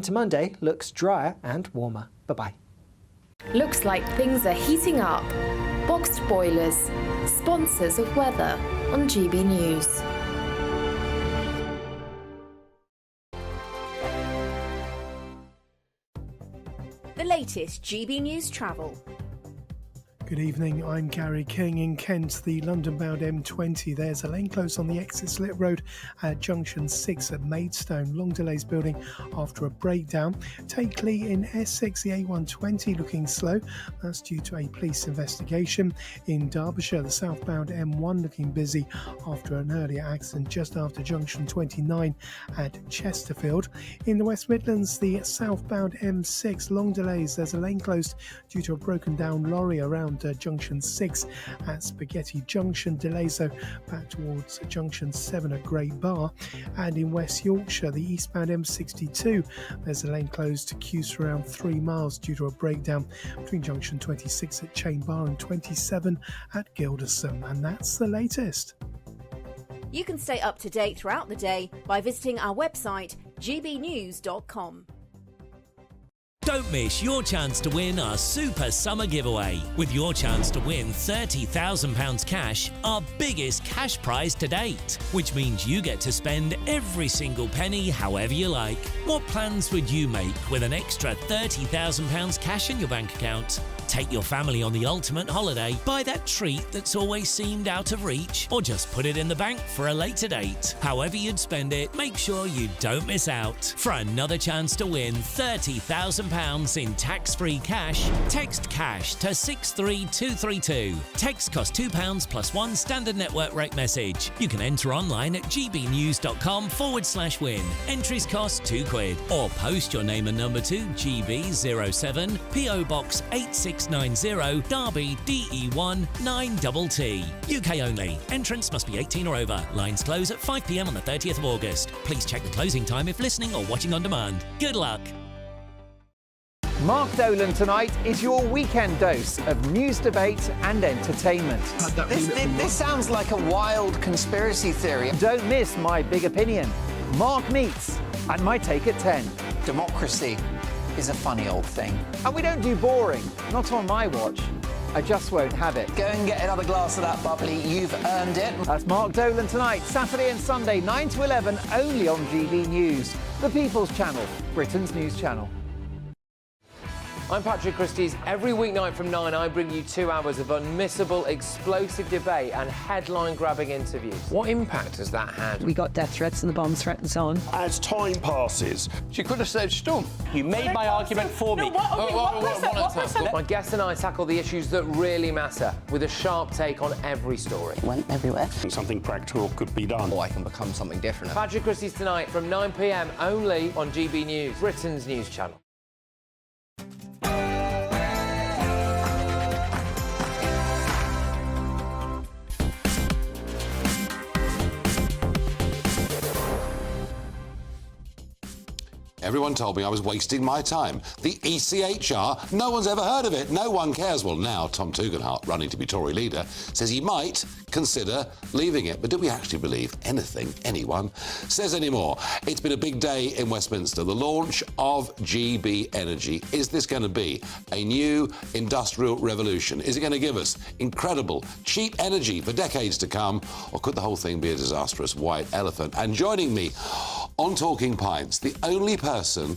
into Monday looks drier and warmer. Bye-bye. Looks like things are heating up. Boxed boilers, sponsors of weather on GB News. The latest GB News travel. Good evening, I'm Gary King. In Kent, the London-bound M20. There's a lane close on the exit Slit Road at junction 6 at Maidstone. Long delays building after a breakdown. Takeley in Essex, the A120 looking slow. That's due to a police investigation. In Derbyshire, the southbound M1 looking busy after an earlier accident just after junction 29 at Chesterfield. In the West Midlands, the southbound M6, long delays. There's a lane closed due to a broken down lorry around junction 6 at Spaghetti Junction. Delays though back towards junction 7 at Great Bar. And in West Yorkshire, the eastbound M62, there's a lane closed to queues for around 3 miles due to a breakdown between junction 26 at Chain Bar and 27 at Gilderson. And that's the latest. You can stay up to date throughout the day by visiting our website gbnews.com. Don't miss your chance to win our Super Summer Giveaway. With your chance to win £30,000 cash, our biggest cash prize to date. Which means you get to spend every single penny however you like. What plans would you make with an extra £30,000 cash in your bank account? Take your family on the ultimate holiday, buy that treat that's always seemed out of reach, or just put it in the bank for a later date. However you'd spend it, make sure you don't miss out. For another chance to win £30,000 in tax-free cash, text CASH to 63232. Text costs £2 plus one standard network rate message. You can enter online at gbnews.com/win. Entries cost £2. Or post your name and number to GB07 PO Box 8690 Derby DE1 9TT. UK only. Entrance must be 18 or over. Lines close at 5 p.m. on the 30th of August. Please check the closing time if listening or watching on demand. Good luck. Mark Dolan tonight is your weekend dose of news, debate and entertainment. This sounds like a wild conspiracy theory. Don't miss My Big Opinion, Mark Meets and My Take at 10. Democracy is a funny old thing. And we don't do boring, not on my watch. I just won't have it. Go and get another glass of that bubbly, you've earned it. That's Mark Dolan tonight, Saturday and Sunday, 9 to 11, only on GB News, the People's Channel, Britain's news channel. I'm Patrick Christie's. Every weeknight from 9, I bring you 2 hours of unmissable, explosive debate and headline-grabbing interviews. What impact has that had? We got death threats and the bomb threats on. As time passes, she could have said Storm. You made my argument for me. My guest and I tackle the issues that really matter with a sharp take on every story. Went everywhere. Something practical could be done. I can become something different. Patrick Christie's tonight from 9 p.m. only on GB News, Britain's news channel. Everyone told me I was wasting my time. The ECHR, no one's ever heard of it. No one cares. Well, now Tom Tugendhat, running to be Tory leader, says he might consider leaving it. But do we actually believe anything anyone says anymore? It's been a big day in Westminster. The launch of GB Energy. Is this going to be a new industrial revolution? Is it going to give us incredible, cheap energy for decades to come? Or could the whole thing be a disastrous white elephant? And joining me on Talking Pints, the only person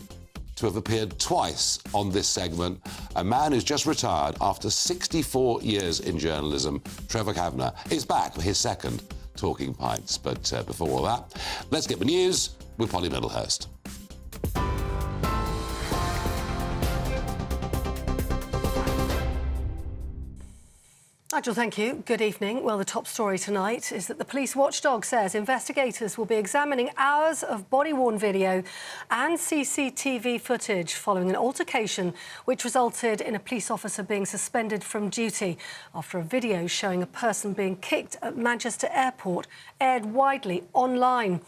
to have appeared twice on this segment, a man who's just retired after 64 years in journalism, Trevor Kavanagh, is back for his second Talking Pints. But before all that, let's get the news with Polly Middlehurst. Nigel, thank you. Good evening. Well, the top story tonight is that the police watchdog says investigators will be examining hours of body-worn video and CCTV footage following an altercation which resulted in a police officer being suspended from duty after a video showing a person being kicked at Manchester Airport aired widely online.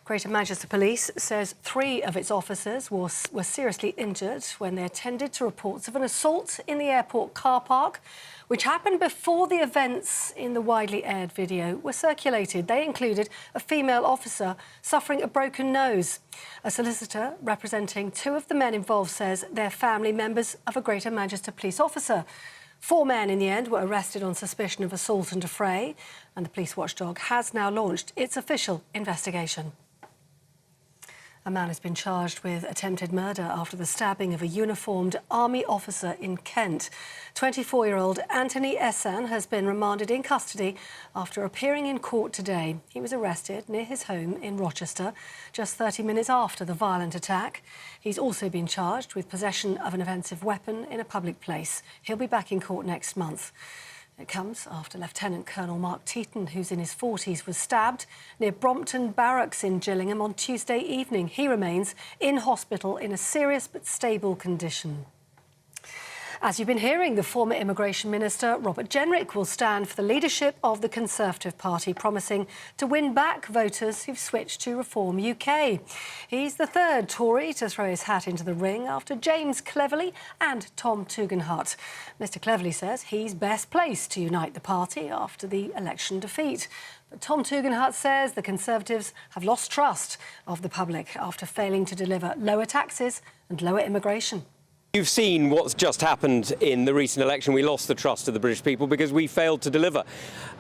Greater Manchester Police says 3 of its officers were seriously injured when they attended to reports of an assault in the airport car park, which happened before the events in the widely aired video were circulated. They included a female officer suffering a broken nose. A solicitor representing 2 of the men involved says they're family members of a Greater Manchester Police officer. 4 men in the end were arrested on suspicion of assault and affray, and the police watchdog has now launched its official investigation. A man has been charged with attempted murder after the stabbing of a uniformed army officer in Kent. 24-year-old Anthony Essan has been remanded in custody after appearing in court today. He was arrested near his home in Rochester just 30 minutes after the violent attack. He's also been charged with possession of an offensive weapon in a public place. He'll be back in court next month. It comes after Lieutenant Colonel Mark Teaton, who's in his 40s, was stabbed near Brompton Barracks in Gillingham on Tuesday evening. He remains in hospital in a serious but stable condition. As you've been hearing, the former Immigration Minister, Robert Jenrick, will stand for the leadership of the Conservative Party, promising to win back voters who've switched to Reform UK. He's the 3rd Tory to throw his hat into the ring after James Cleverly and Tom Tugendhat. Mr Cleverly says he's best placed to unite the party after the election defeat. But Tom Tugendhat says the Conservatives have lost trust of the public after failing to deliver lower taxes and lower immigration. You've seen what's just happened in the recent election. We lost the trust of the British people because we failed to deliver.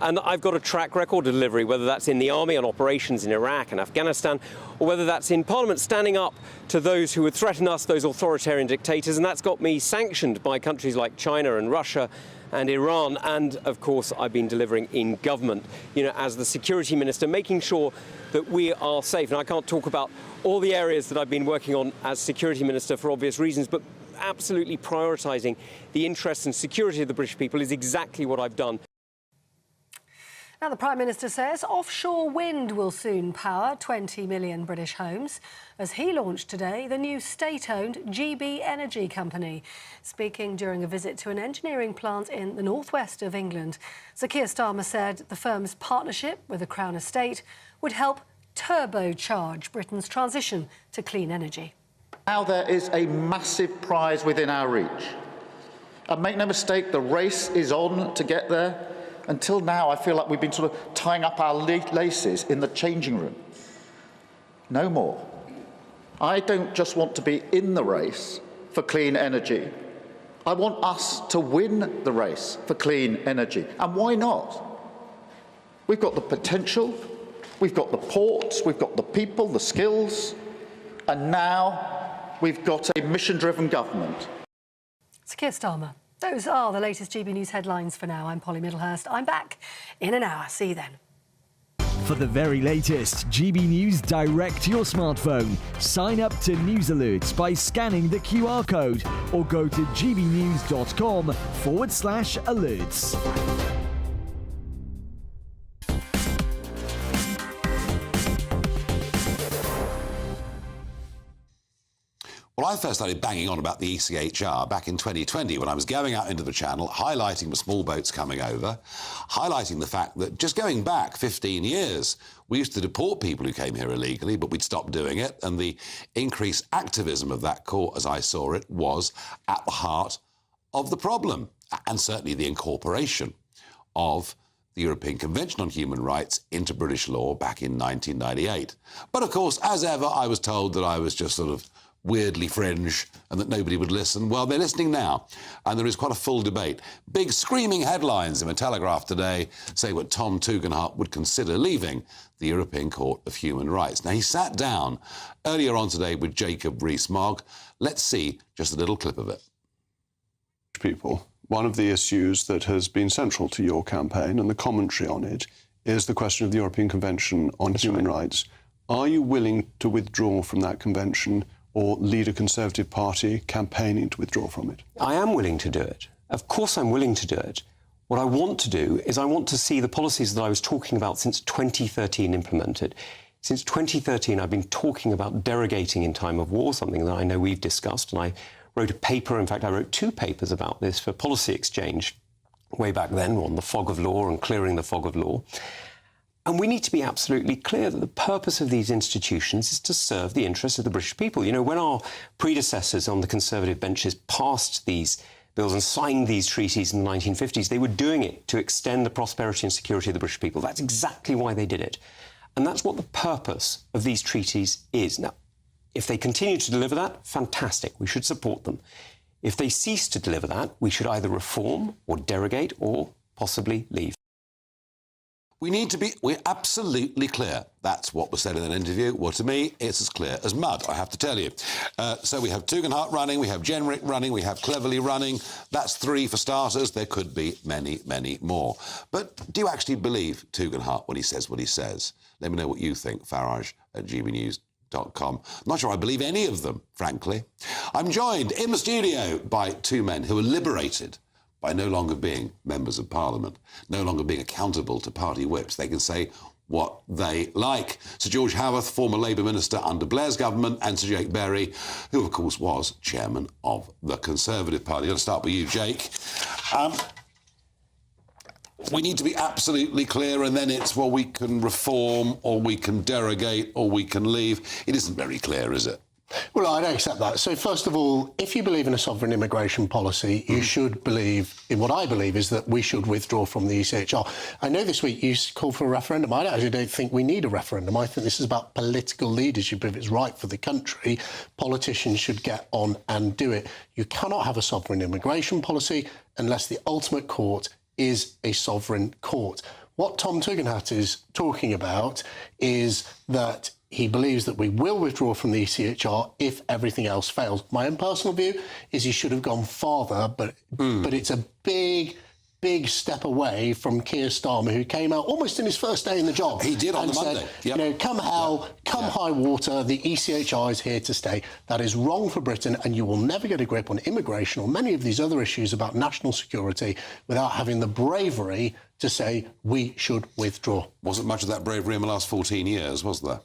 And I've got a track record of delivery, whether that's in the army on operations in Iraq and Afghanistan, or whether that's in Parliament standing up to those who would threaten us, those authoritarian dictators. And that's got me sanctioned by countries like China and Russia and Iran. And, of course, I've been delivering in government, as the security minister, making sure that we are safe. And I can't talk about all the areas that I've been working on as security minister for obvious reasons, but absolutely prioritising the interests and security of the British people is exactly what I've done. Now, the Prime Minister says offshore wind will soon power 20 million British homes as he launched today the new state-owned GB Energy company. Speaking during a visit to an engineering plant in the northwest of England, Sir Keir Starmer said the firm's partnership with the Crown Estate would help turbocharge Britain's transition to clean energy. Now there is a massive prize within our reach. And make no mistake, the race is on to get there. Until now, I feel like we've been sort of tying up our laces in the changing room. No more. I don't just want to be in the race for clean energy. I want us to win the race for clean energy. And why not? We've got the potential, we've got the ports, we've got the people, the skills, and now we've got a mission-driven government. Sir Keir Starmer. Those are the latest GB News headlines for now. I'm Polly Middlehurst. I'm back in an hour. See you then. For the very latest GB News direct to your smartphone, sign up to News Alerts by scanning the QR code or go to gbnews.com/alerts. Well, I first started banging on about the ECHR back in 2020 when I was going out into the Channel, highlighting the small boats coming over, highlighting the fact that just going back 15 years, we used to deport people who came here illegally, but we'd stopped doing it, and the increased activism of that court, as I saw it, was at the heart of the problem, and certainly the incorporation of the European Convention on Human Rights into British law back in 1998. But, of course, as ever, I was told that I was just sort of weirdly fringe and that nobody would listen. Well, they're listening now, and there is quite a full debate. Big screaming headlines in the Telegraph today say what Tom Tugendhat would consider leaving the European Court of Human Rights. Now, he sat down earlier on today with Jacob Rees-Mogg. Let's see just a little clip of it. People, one of the issues that has been central to your campaign and the commentary on it is the question of the European Convention on Human Rights. Are you willing to withdraw from that convention or lead a Conservative Party campaigning to withdraw from it? I am willing to do it. Of course I'm willing to do it. What I want to do is I want to see the policies that I was talking about since 2013 implemented. Since 2013, I've been talking about derogating in time of war, something that I know we've discussed, and I wrote a paper, in fact, I wrote 2 papers about this for Policy Exchange way back then on the fog of law and clearing the fog of law. And we need to be absolutely clear that the purpose of these institutions is to serve the interests of the British people. You know, when our predecessors on the Conservative benches passed these bills and signed these treaties in the 1950s, they were doing it to extend the prosperity and security of the British people. That's exactly why they did it. And that's what the purpose of these treaties is. Now, if they continue to deliver that, fantastic. We should support them. If they cease to deliver that, we should either reform or derogate or possibly leave. We're absolutely clear. That's what was said in an interview. Well, to me, it's as clear as mud, I have to tell you. So we have Tugendhat running, we have Jenrick running, we have Cleverly running. That's 3 for starters. There could be many, many more. But do you actually believe Tugendhat when he says what he says? Let me know what you think, Farage at GBNews.com. I'm not sure I believe any of them, frankly. I'm joined in the studio by 2 men who are liberated by no longer being members of Parliament, no longer being accountable to party whips. They can say what they like. Sir George Howarth, former Labour minister under Blair's government, and Sir Jake Berry, who, of course, was chairman of the Conservative Party. I'm going to start with you, Jake. We need to be absolutely clear, and then it's, well, we can reform, or we can derogate, or we can leave. It isn't very clear, is it? Well, I don't accept that. So, first of all, if you believe in a sovereign immigration policy, you should believe in what I believe is that we should withdraw from the ECHR. I know this week you called for a referendum. I actually don't think we need a referendum. I think this is about political leadership. If it's right for the country, politicians should get on and do it. You cannot have a sovereign immigration policy unless the ultimate court is a sovereign court. What Tom Tugendhat is talking about is that he believes that we will withdraw from the ECHR if everything else fails. My own personal view is he should have gone farther, but it's a big step away from Keir Starmer, who came out almost in his first day in the job. He did on the Monday. Yep. You know, come hell, come high water, the ECHR is here to stay. That is wrong for Britain, and you will never get a grip on immigration or many of these other issues about national security without having the bravery to say we should withdraw. Wasn't much of that bravery in the last 14 years, was there?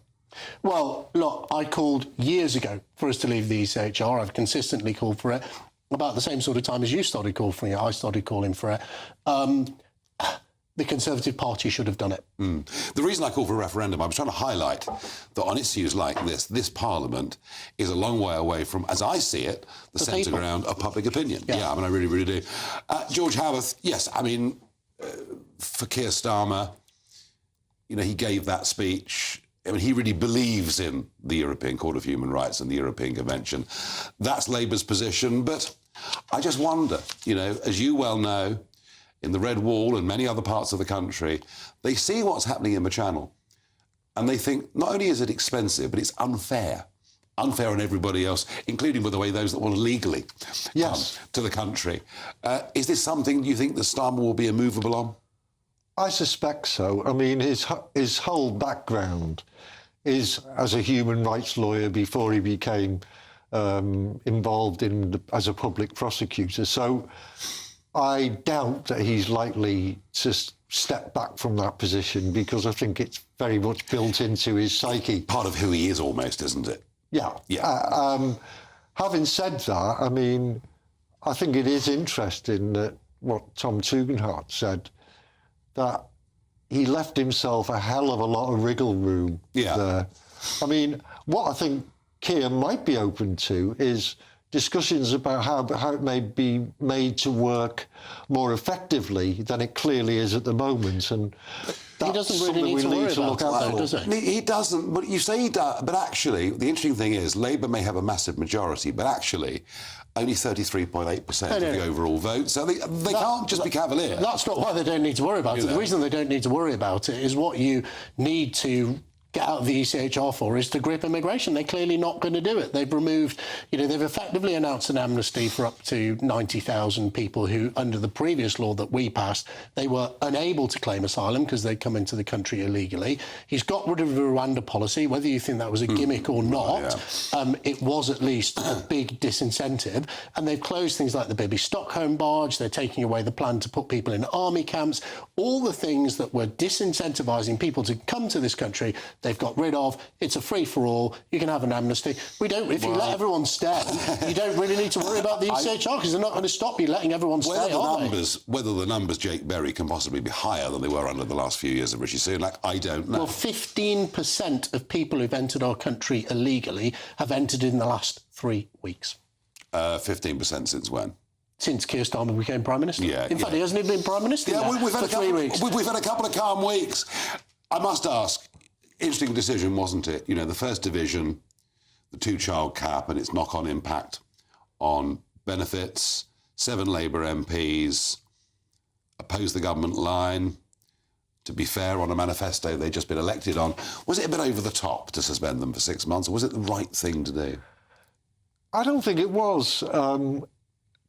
Well, look, I called years ago for us to leave the ECHR. I've consistently called for it. About the same sort of time as you started calling for it, I started calling for it. The Conservative Party should have done it. The reason I called for a referendum, I was trying to highlight that on issues like this Parliament is a long way away from, as I see it, the centre ground of public opinion. Yeah, I mean, I really, really do. George Howarth, yes, I mean, for Keir Starmer, you know, he gave that speech. I mean, he really believes in the European Court of Human Rights and the European Convention. That's Labour's position, but I just wonder, you know, as you well know, in the Red Wall and many other parts of the country, they see what's happening in the Channel, and they think not only is it expensive, but it's unfair. Unfair on everybody else, including, by the way, those that want to legally come to the country. Is this something you think that Starmer will be immovable on? I suspect so. I mean, his whole background is as a human rights lawyer before he became involved as a public prosecutor. So I doubt that he's likely to step back from that position, because I think it's very much built into his psyche. Part of who he is almost, isn't it? Yeah. Having said that, I mean, I think it is interesting that what Tom Tugendhat said, that he left himself a hell of a lot of wriggle room there. I mean, what I think Keir might be open to is discussions about how it may be made to work more effectively than it clearly is at the moment. And he doesn't really need to worry about it, though, does he? He doesn't, but you say he does. But actually, the interesting thing is, Labour may have a massive majority, but actually only 33.8% of the overall vote. So they can't just be cavalier. That's not why they don't need to worry about it. The reason they don't need to worry about it is what you need to get out of the ECHR for is to grip immigration. They're clearly not going to do it. They've removed, you know, they've effectively announced an amnesty for up to 90,000 people who, under the previous law that we passed, they were unable to claim asylum because they'd come into the country illegally. He's got rid of the Rwanda policy. Whether you think that was a gimmick or not, it was at least a big disincentive. And they've closed things like the Baby Stockholm barge. They're taking away the plan to put people in army camps. All the things that were disincentivising people to come to this country, they've got rid of. It's a free-for-all. You can have an amnesty. We don't. If you let everyone stay, you don't really need to worry about the ECHR because they're not going to stop you letting everyone stay. Whether the numbers, Jake Berry, can possibly be higher than they were under the last few years of Rishi Sunak, I don't know. Well, 15% of people who've entered our country illegally have entered in the last 3 weeks. 15% since when? Since Keir Starmer became Prime Minister. Yeah, in fact, he hasn't even been Prime Minister we've had for 3 weeks. We've had a couple of calm weeks. I must ask, interesting decision, wasn't it? You know, the First Division, the 2-child cap and its knock-on impact on benefits, 7 Labour MPs opposed the government line. To be fair, on a manifesto they'd just been elected on. Was it a bit over the top to suspend them for 6 months, or was it the right thing to do? I don't think it was,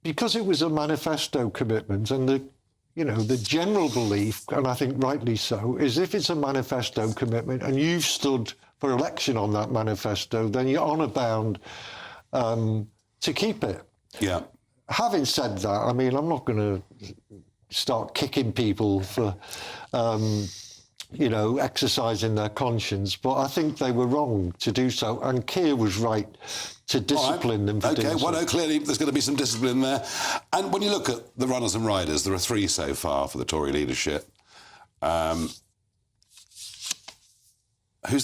because it was a manifesto commitment, and the general belief, and I think rightly so, is if it's a manifesto commitment and you've stood for election on that manifesto, then you're honour bound to keep it. Yeah. Having said that, I mean, I'm not going to start kicking people for, exercising their conscience, but I think they were wrong to do so, and Keir was right to discipline them for doing so. Well, no, clearly there's going to be some discipline there. And when you look at the runners and riders, there are 3 so far for the Tory leadership. Who's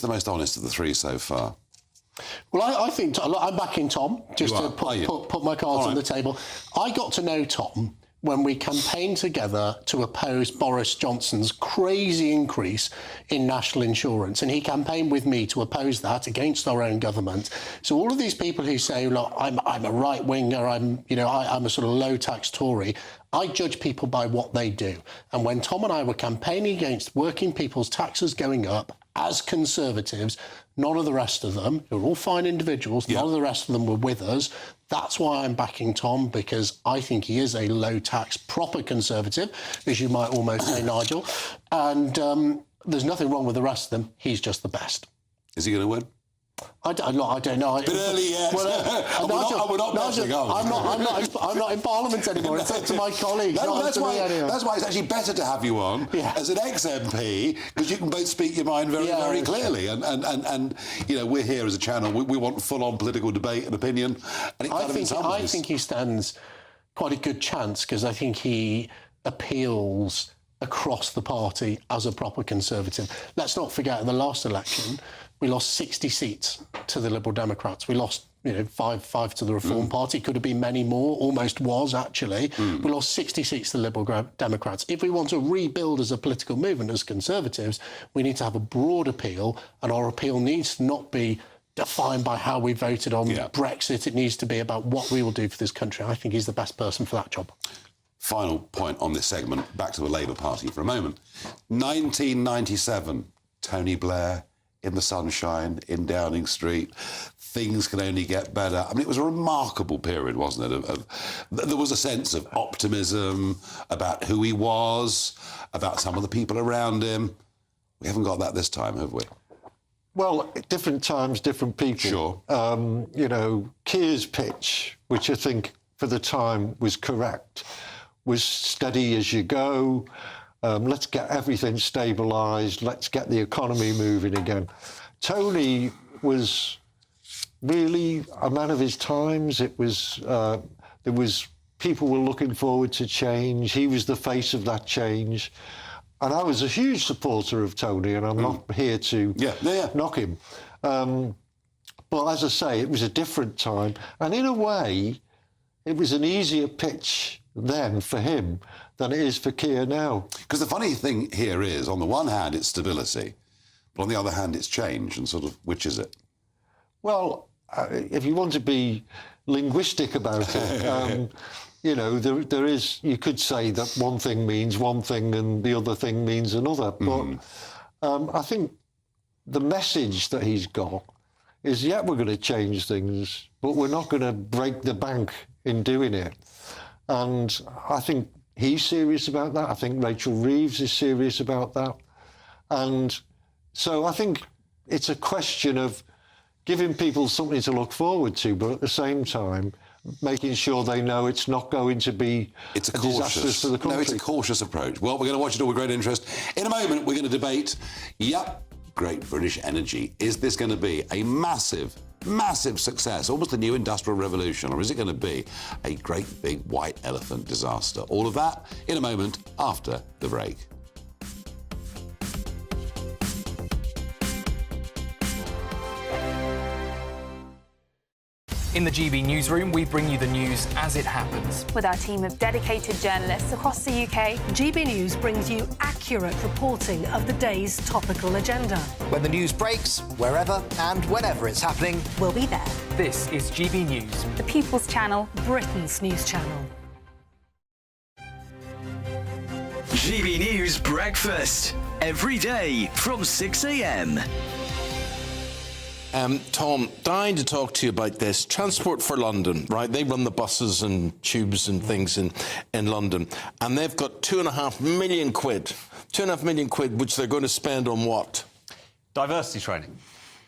the most honest of the 3 so far? Well, I think I'm backing Tom, just to put my cards on the table. I got to know Tom when we campaigned together to oppose Boris Johnson's crazy increase in national insurance. And he campaigned with me to oppose that against our own government. So all of these people who say, look, I'm a right-winger, I'm a sort of low-tax Tory, I judge people by what they do. And when Tom and I were campaigning against working people's taxes going up as Conservatives, none of the rest of them, who are all fine individuals, none of the rest of them were with us. That's why I'm backing Tom, because I think he is a low-tax, proper Conservative, as you might almost say, Nigel. And there's nothing wrong with the rest of them. He's just the best. Is he going to win? I don't know. A bit early yet. Well, we're not betting on. I'm not in Parliament anymore. It's up to my colleagues. That's why it's actually better to have you on as an ex-MP, because you can both speak your mind very clearly. And we're here as a channel. We want full-on political debate and opinion. And I think he stands quite a good chance, because I think he appeals across the party as a proper Conservative. Let's not forget, in the last election, we lost 60 seats to the Liberal Democrats. We lost, 5 to the Reform Party. Could have been many more, almost was, actually. We lost 60 seats to the Liberal Democrats. If we want to rebuild as a political movement, as Conservatives, we need to have a broad appeal, and our appeal needs to not be defined by how we voted on Brexit. It needs to be about what we will do for this country. I think he's the best person for that job. Final point on this segment, back to the Labour Party for a moment. 1997, Tony Blair in the sunshine in Downing Street. Things can only get better. I mean, it was a remarkable period, wasn't it? There was a sense of optimism about who he was, about some of the people around him. We haven't got that this time, have we? Well, different times, different people. Sure. Keir's pitch, which I think for the time was correct, was steady as you go. Let's get everything stabilised. Let's get the economy moving again. Tony was really a man of his times. It was people were looking forward to change. He was the face of that change, and I was a huge supporter of Tony. And I'm not here to knock him. But as I say, it was a different time, and in a way, it was an easier pitch then for him than it is for Keir now. Because the funny thing here is, on the one hand, it's stability, but on the other hand, it's change, and sort of, which is it? Well, if you want to be linguistic about it, there is, you could say that one thing means one thing and the other thing means another. But I think the message that he's got is, we're going to change things, but we're not going to break the bank in doing it. And I think he's serious about that. I think Rachel Reeves is serious about that. And so I think it's a question of giving people something to look forward to, but at the same time, making sure they know it's not going to be a disaster for the country. No, it's a cautious approach. Well, we're going to watch it all with great interest. In a moment, we're going to debate, Great British Energy? Is this going to be a massive success, almost a new industrial revolution, or is it going to be a great big white elephant disaster? All of that in a moment after the break. In the GB Newsroom, we bring you the news as it happens. With our team of dedicated journalists across the UK, GB News brings you accurate reporting of the day's topical agenda. When the news breaks, wherever and whenever it's happening, we'll be there. This is GB News, the People's Channel, Britain's news channel. GB News Breakfast, every day from 6 a.m. Tom, dying to talk to you about this. Transport for London, right? They run the buses and tubes and things in London. And they've got £2.5 million. £2.5 million, which they're going to spend on what? Diversity training.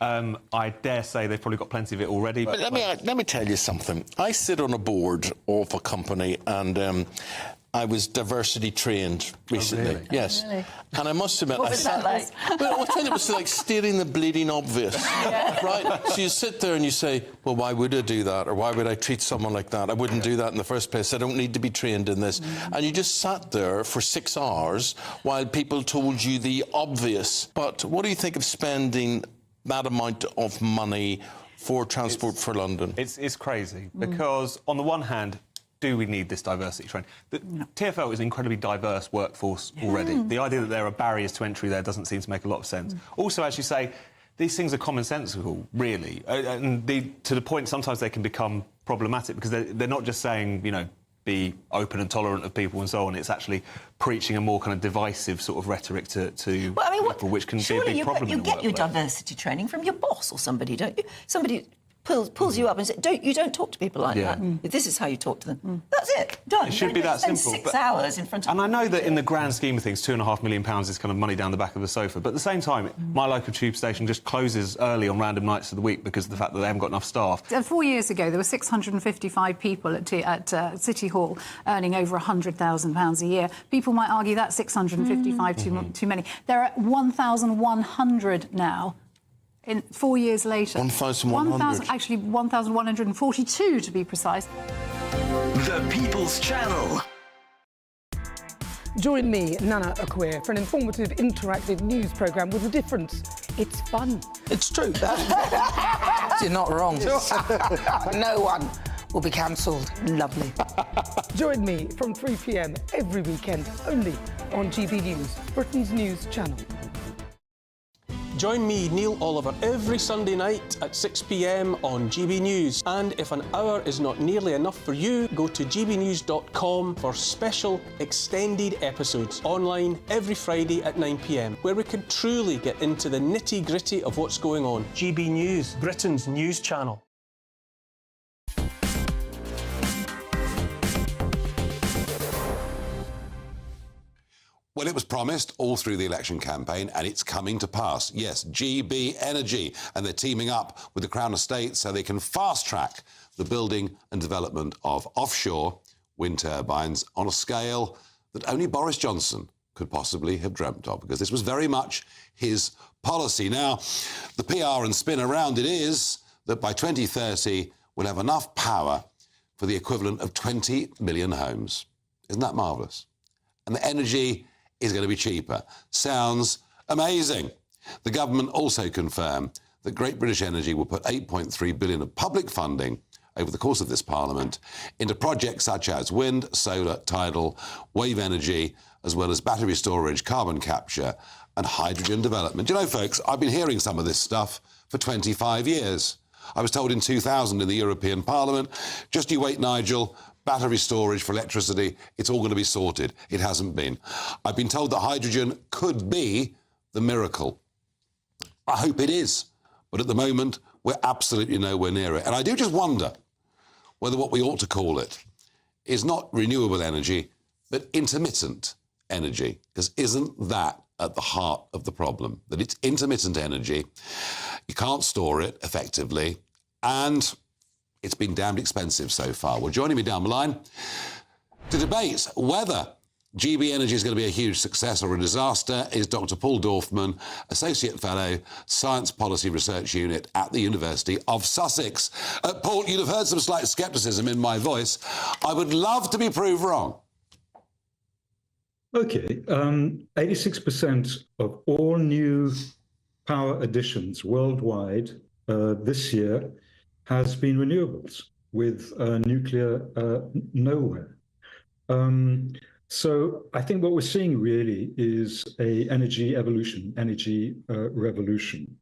I dare say they've probably got plenty of it already. But let me tell you something. I sit on a board of a company and I was diversity trained recently. Oh, really? Yes. Oh, really? And I must admit, What was that like? Well, I think it was like stating the bleeding obvious, right? So you sit there and you say, well, why would I do that? Or why would I treat someone like that? I wouldn't do that in the first place. I don't need to be trained in this. And you just sat there for 6 hours while people told you the obvious. But what do you think of spending that amount of money for Transport for London? It's crazy, because on the one hand, do we need this diversity training? The TfL is an incredibly diverse workforce already. The idea that there are barriers to entry there doesn't seem to make a lot of sense. Also, as you say, these things are commonsensical, really. And to the point, sometimes they can become problematic because they're not just saying, you know, be open and tolerant of people and so on. It's actually preaching a more kind of divisive sort of rhetoric to people, which can be a big problem. You get your diversity training from your boss or somebody, don't you? Somebody pulls you up and says, you don't talk to people like that. This is how you talk to them. That's it. Done. It should be that simple. Spend 6 hours in front of... And I know that in the grand scheme of things, £2.5 million is kind of money down the back of the sofa. But at the same time, my local tube station just closes early on random nights of the week because of the fact that they haven't got enough staff. 4 years ago, there were 655 people at City Hall earning over £100,000 a year. People might argue that's 655 too many. There are 1,100 now. In 4 years later. 1,100? Actually, 1,142 to be precise. The People's Channel. Join me, Nana Akwe, for an informative, interactive news programme with a difference. It's fun. It's true. You're not wrong. No one will be cancelled. Lovely. Join me from 3 p.m. every weekend, only on GB News, Britain's news channel. Join me, Neil Oliver, every Sunday night at 6 p.m. on GB News. And if an hour is not nearly enough for you, go to gbnews.com for special extended episodes online every Friday at 9 p.m, where we can truly get into the nitty-gritty of what's going on. GB News, Britain's news channel. Well, it was promised all through the election campaign, and it's coming to pass. Yes, GB Energy, and they're teaming up with the Crown Estate so they can fast-track the building and development of offshore wind turbines on a scale that only Boris Johnson could possibly have dreamt of, because this was very much his policy. Now, the PR and spin around it is that by 2030, we'll have enough power for the equivalent of 20 million homes. Isn't that marvellous? And the energy is going to be cheaper. Sounds amazing. The government also confirmed that Great British Energy will put £8.3 billion of public funding over the course of this Parliament into projects such as wind, solar, tidal, wave energy, as well as battery storage, carbon capture and hydrogen development. You know, folks, I've been hearing some of this stuff for 25 years. I was told in 2000 in the European Parliament, just you wait, Nigel, battery storage for electricity, it's all going to be sorted. It hasn't been. I've been told that hydrogen could be the miracle. I hope it is. But at the moment, we're absolutely nowhere near it. And I do just wonder whether what we ought to call it is not renewable energy, but intermittent energy. Because isn't that at the heart of the problem? That it's intermittent energy, you can't store it effectively, and it's been damned expensive so far. Well, joining me down the line to debate whether GB Energy is going to be a huge success or a disaster is Dr. Paul Dorfman, Associate Fellow, Science Policy Research Unit at the University of Sussex. Paul, you'd have heard some slight scepticism in my voice. I would love to be proved wrong. OK. 86% of all new power additions worldwide this year has been renewables, with nuclear nowhere. So I think what we're seeing really is a energy evolution, energy revolution.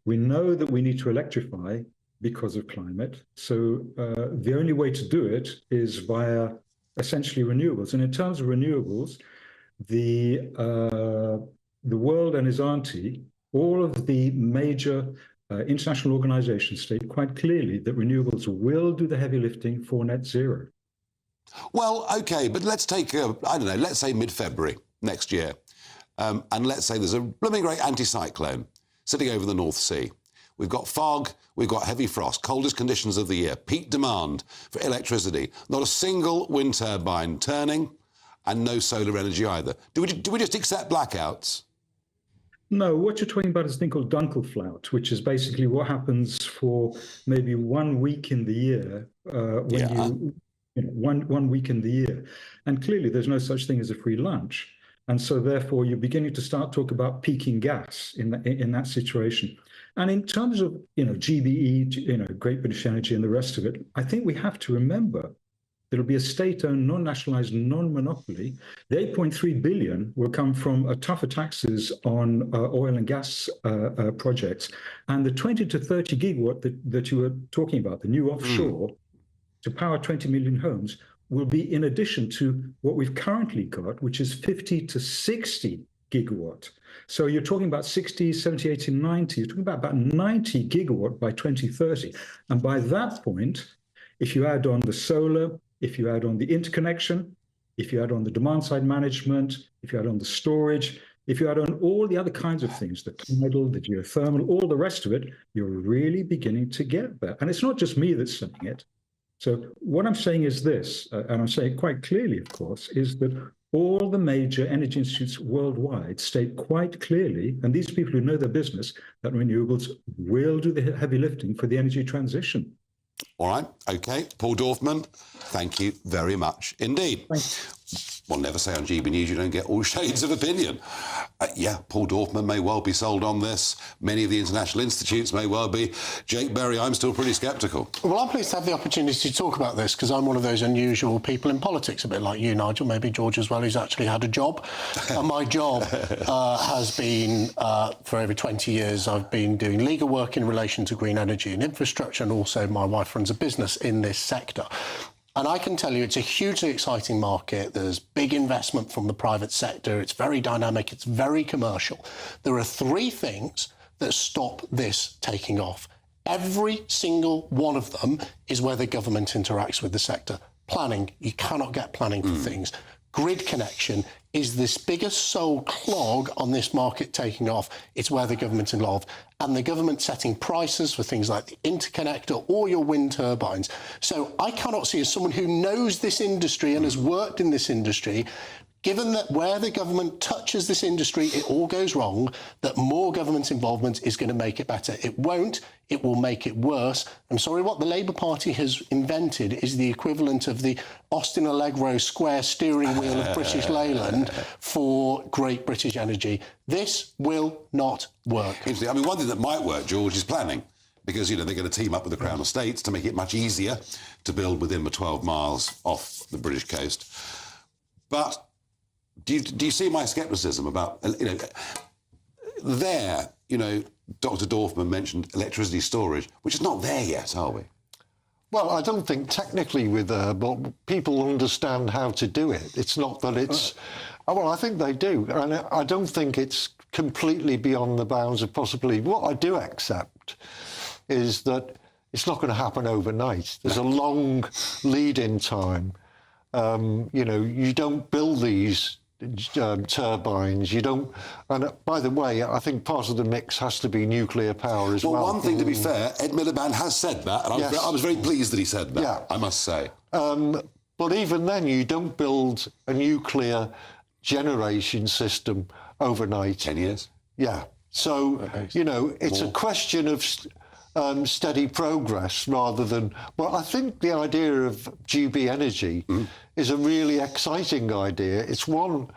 We know that we need to electrify because of climate. So the only way to do it is via essentially renewables. And in terms of renewables, the world and his auntie, all of the major international organizations state quite clearly that renewables will do the heavy lifting for net zero. Well, OK, but let's take, I don't know, let's say mid-February next year, and let's say there's a blooming great anticyclone sitting over the North Sea. We've got fog, we've got heavy frost, coldest conditions of the year, peak demand for electricity, not a single wind turbine turning, and no solar energy either. Do we just accept blackouts? No, what you're talking about is a thing called Dunkelflaut, which is basically what happens for maybe 1 week in the year one week in the year. And clearly there's no such thing as a free lunch. And so therefore you're beginning to start talk about peaking gas in that situation. And in terms of, GBE, Great British Energy and the rest of it, I think we have to remember that it'll be a state-owned, non-nationalized, non-monopoly. The 8.3 billion will come from tougher taxes on oil and gas projects. And the 20 to 30 gigawatt that you were talking about, the new offshore, to power 20 million homes, will be in addition to what we've currently got, which is 50 to 60 gigawatt. So you're talking about 60, 70, 80, 90. You're talking about 90 gigawatt by 2030. And by that point, if you add on the solar, if you add on the interconnection, if you add on the demand-side management, if you add on the storage, if you add on all the other kinds of things, the tidal, the geothermal, all the rest of it, you're really beginning to get there. And it's not just me that's saying it. So what I'm saying is this, and I'm saying quite clearly, of course, is that all the major energy institutes worldwide state quite clearly, and these people who know their business, that renewables will do the heavy lifting for the energy transition. All right, OK. Paul Dorfman, thank you very much indeed. Well, never say on GB News you don't get all shades of opinion. Yeah, Paul Dorfman may well be sold on this. Many of the international institutes may well be. Jake Berry, I'm still pretty sceptical. Well, I'm pleased to have the opportunity to talk about this because I'm one of those unusual people in politics, a bit like you, Nigel, maybe George as well, who's actually had a job. And my job has been, for over 20 years, I've been doing legal work in relation to green energy and infrastructure, and also my wife runs a business in this sector. And I can tell you it's a hugely exciting market. There's big investment from the private sector. It's very dynamic. It's very commercial. There are three things that stop this taking off. Every single one of them is where the government interacts with the sector. Planning. You cannot get planning for things. Grid connection is this biggest sole clog on this market taking off. It's where the government's involved. And the government setting prices for things like the interconnector or your wind turbines. So I cannot see, as someone who knows this industry and has worked in this industry, given that where the government touches this industry, it all goes wrong, that more government involvement is going to make it better. It won't. It will make it worse. I'm sorry, what the Labour Party has invented is the equivalent of the Austin Allegro square steering wheel of British Leyland for Great British Energy. This will not work. I mean, one thing that might work, George, is planning. Because, they're going to team up with the Crown Estates to make it much easier to build within the 12 miles off the British coast. But do you see my scepticism about, Dr. Dorfman mentioned electricity storage, which is not there yet, are we? Well, I don't think technically we're there, but people understand how to do it. It's not that it's... Well, I think they do. And I don't think it's completely beyond the bounds of possibly... What I do accept is that it's not going to happen overnight. There's a long lead-in time. You don't build these turbines. You don't... And by the way, I think part of the mix has to be nuclear power as well. Well, one thing, to be fair, Ed Miliband has said that, and I was very pleased that he said that, I must say. But even then, you don't build a nuclear generation system overnight. 10 years? Yeah. So, you know, it's a question of steady progress rather than... Well, I think the idea of GB Energy is a really exciting idea. It's one...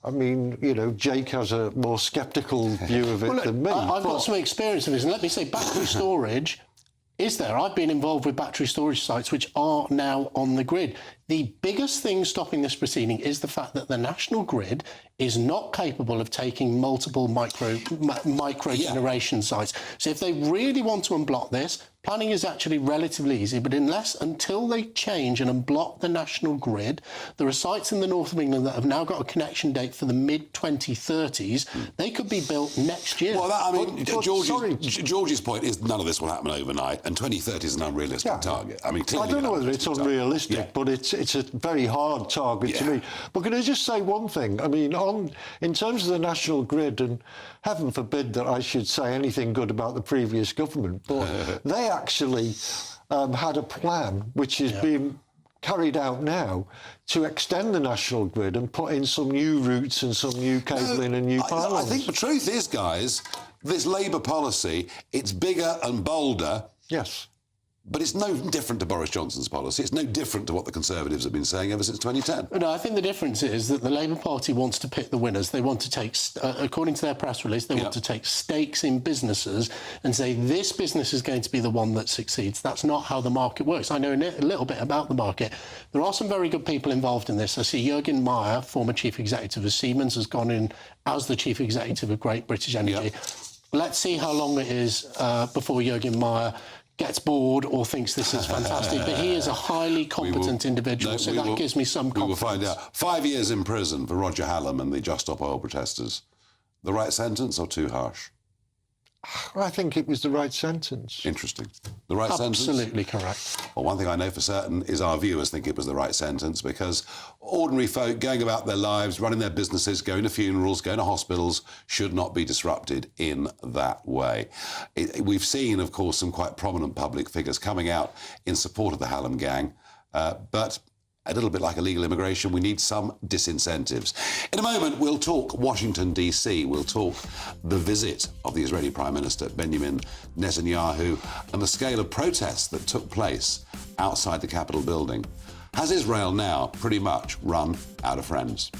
I mean, you know, Jake has a more sceptical view of it than me. I've got some experience of this, and let me say battery storage is there. I've been involved with battery storage sites which are now on the grid. The biggest thing stopping this proceeding is the fact that the national grid is not capable of taking multiple micro generation sites. So if they really want to unblock this, planning is actually relatively easy, but until they change and unblock the national grid, there are sites in the north of England that have now got a connection date for the mid-2030s. They could be built next year. Well, George's point is none of this will happen overnight, and 2030 is an unrealistic target. I mean, I don't know whether it's unrealistic, but it's a very hard target to me. But can I just say one thing? I mean, in terms of the national grid, and heaven forbid that I should say anything good about the previous government, but they actually had a plan which is being carried out now to extend the national grid and put in some new routes and some new cabling and new pylons. I think the truth is, guys, this Labour policy, it's bigger and bolder. Yes. But it's no different to Boris Johnson's policy. It's no different to what the Conservatives have been saying ever since 2010. No, I think the difference is that the Labour Party wants to pick the winners. They want to take, according to their press release, they want to take stakes in businesses and say this business is going to be the one that succeeds. That's not how the market works. I know a little bit about the market. There are some very good people involved in this. I see Jürgen Meyer, former chief executive of Siemens, has gone in as the chief executive of Great British Energy. Let's see how long it is before Jürgen Meyer gets bored or thinks this is fantastic, but he is a highly competent individual, so that gives me some confidence. We will find out. 5 years in prison for Roger Hallam and the Just Stop Oil protesters. The right sentence or too harsh? I think it was the right sentence. Interesting. The right sentence? Absolutely correct. Well, one thing I know for certain is our viewers think it was the right sentence, because ordinary folk going about their lives, running their businesses, going to funerals, going to hospitals, should not be disrupted in that way. We've seen, of course, some quite prominent public figures coming out in support of the Hallam gang, but a little bit like illegal immigration, we need some disincentives. In a moment, we'll talk Washington, D.C. We'll talk the visit of the Israeli Prime Minister, Benjamin Netanyahu, and the scale of protests that took place outside the Capitol building. Has Israel now pretty much run out of friends?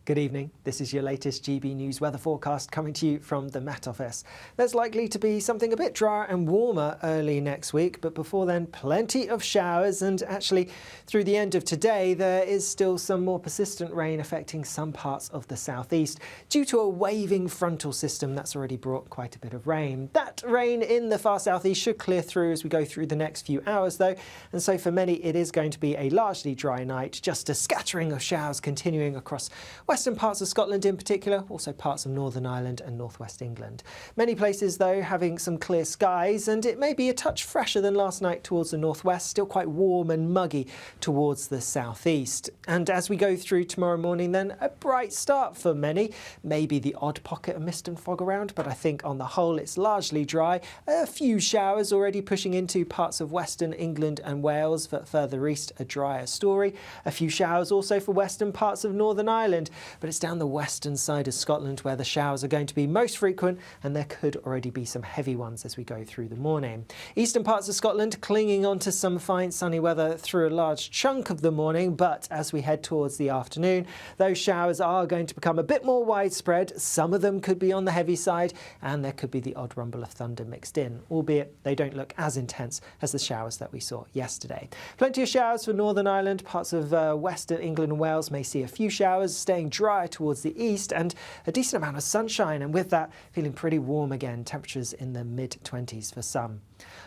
Good evening. This is your latest GB News weather forecast coming to you from the Met Office. There's likely to be something a bit drier and warmer early next week, but before then, plenty of showers, and actually through the end of today, there is still some more persistent rain affecting some parts of the southeast due to a waving frontal system that's already brought quite a bit of rain. That rain in the far southeast should clear through as we go through the next few hours though, and so for many it is going to be a largely dry night, just a scattering of showers continuing across western parts of Scotland in particular, also parts of Northern Ireland and northwest England. Many places though having some clear skies, and it may be a touch fresher than last night towards the northwest, still quite warm and muggy towards the southeast. And as we go through tomorrow morning then, a bright start for many, maybe the odd pocket of mist and fog around, but I think on the whole it's largely dry. A few showers already pushing into parts of western England and Wales, but further east a drier story. A few showers also for western parts of Northern Ireland, but it's down the western side of Scotland where the showers are going to be most frequent, and there could already be some heavy ones as we go through the morning. Eastern parts of Scotland clinging on to some fine sunny weather through a large chunk of the morning, but as we head towards the afternoon, those showers are going to become a bit more widespread. Some of them could be on the heavy side, and there could be the odd rumble of thunder mixed in, albeit they don't look as intense as the showers that we saw yesterday. Plenty of showers for Northern Ireland. Parts of western England and Wales may see a few showers, staying dry towards the east, and a decent amount of sunshine, and with that feeling pretty warm again, temperatures in the mid-20s for some.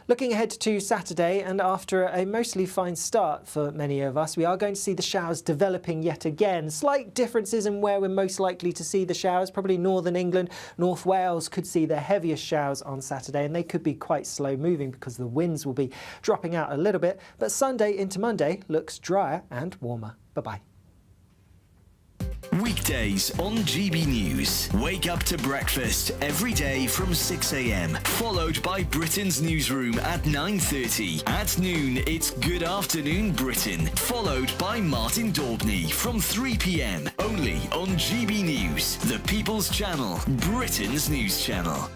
Looking ahead to Saturday, and after a mostly fine start for many of us, we are going to see the showers developing yet again. Slight differences in where we're most likely to see the showers. Probably Northern England, North Wales could see the heaviest showers on Saturday, and they could be quite slow moving because the winds will be dropping out a little bit. But Sunday into Monday looks drier and warmer. Bye-bye. Weekdays on GB News. Wake up to breakfast every day from 6 a.m. Followed by Britain's Newsroom at 9:30. At noon, it's Good Afternoon Britain. Followed by Martin Daubney from 3 p.m. Only on GB News, the People's Channel, Britain's news channel.